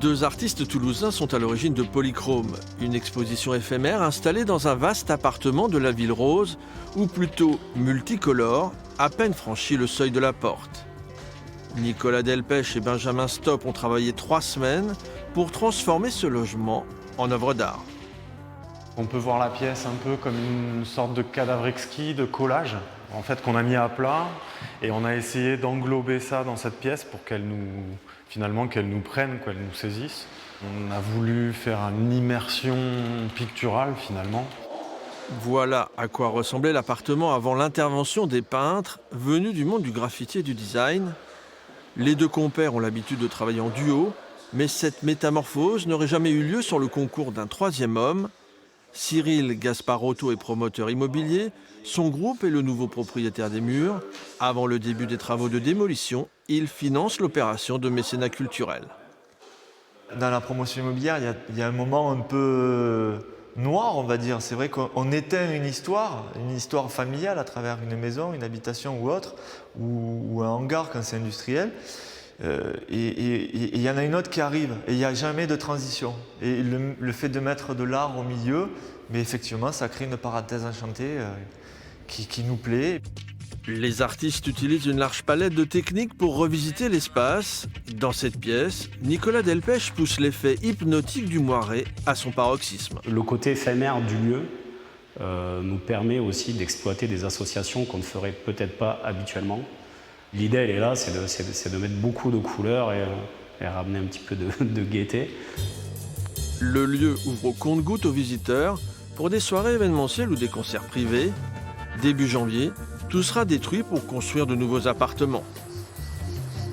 Deux artistes toulousains sont à l'origine de Polychrome, une exposition éphémère installée dans un vaste appartement de la Ville Rose, ou plutôt multicolore, à peine franchi le seuil de la porte. Nicolas Delpech et Benjamin Stop ont travaillé 3 semaines pour transformer ce logement en œuvre d'art. On peut voir la pièce un peu comme une sorte de cadavre exquis, de collage, en fait, qu'on a mis à plat. Et on a essayé d'englober ça dans cette pièce pour qu'elle nous prenne, qu'elle nous saisisse. On a voulu faire une immersion picturale, finalement. Voilà à quoi ressemblait l'appartement avant l'intervention des peintres venus du monde du graffiti et du design. Les deux compères ont l'habitude de travailler en duo, mais cette métamorphose n'aurait jamais eu lieu sans le concours d'un troisième homme. Cyril Gasparotto est promoteur immobilier, son groupe est le nouveau propriétaire des murs. Avant le début des travaux de démolition, il finance l'opération de mécénat culturel. Dans la promotion immobilière, il y a un moment un peu noir, on va dire. C'est vrai qu'on éteint une histoire familiale à travers une maison, une habitation ou autre, ou un hangar quand c'est industriel. Et il y en a une autre qui arrive, et il n'y a jamais de transition. Et le fait de mettre de l'art au milieu, mais effectivement, ça crée une parenthèse enchantée qui nous plaît. Les artistes utilisent une large palette de techniques pour revisiter l'espace. Dans cette pièce, Nicolas Delpech pousse l'effet hypnotique du moiré à son paroxysme. Le côté éphémère du lieu nous permet aussi d'exploiter des associations qu'on ne ferait peut-être pas habituellement. L'idée, elle est là, c'est de mettre beaucoup de couleurs et ramener un petit peu de gaieté. Le lieu ouvre au compte-gouttes aux visiteurs pour des soirées événementielles ou des concerts privés. Début janvier, tout sera détruit pour construire de nouveaux appartements.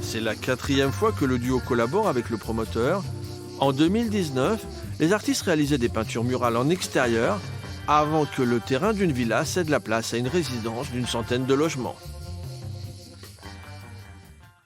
C'est la 4e fois que le duo collabore avec le promoteur. En 2019, les artistes réalisaient des peintures murales en extérieur avant que le terrain d'une villa cède la place à une résidence d'une centaine de logements.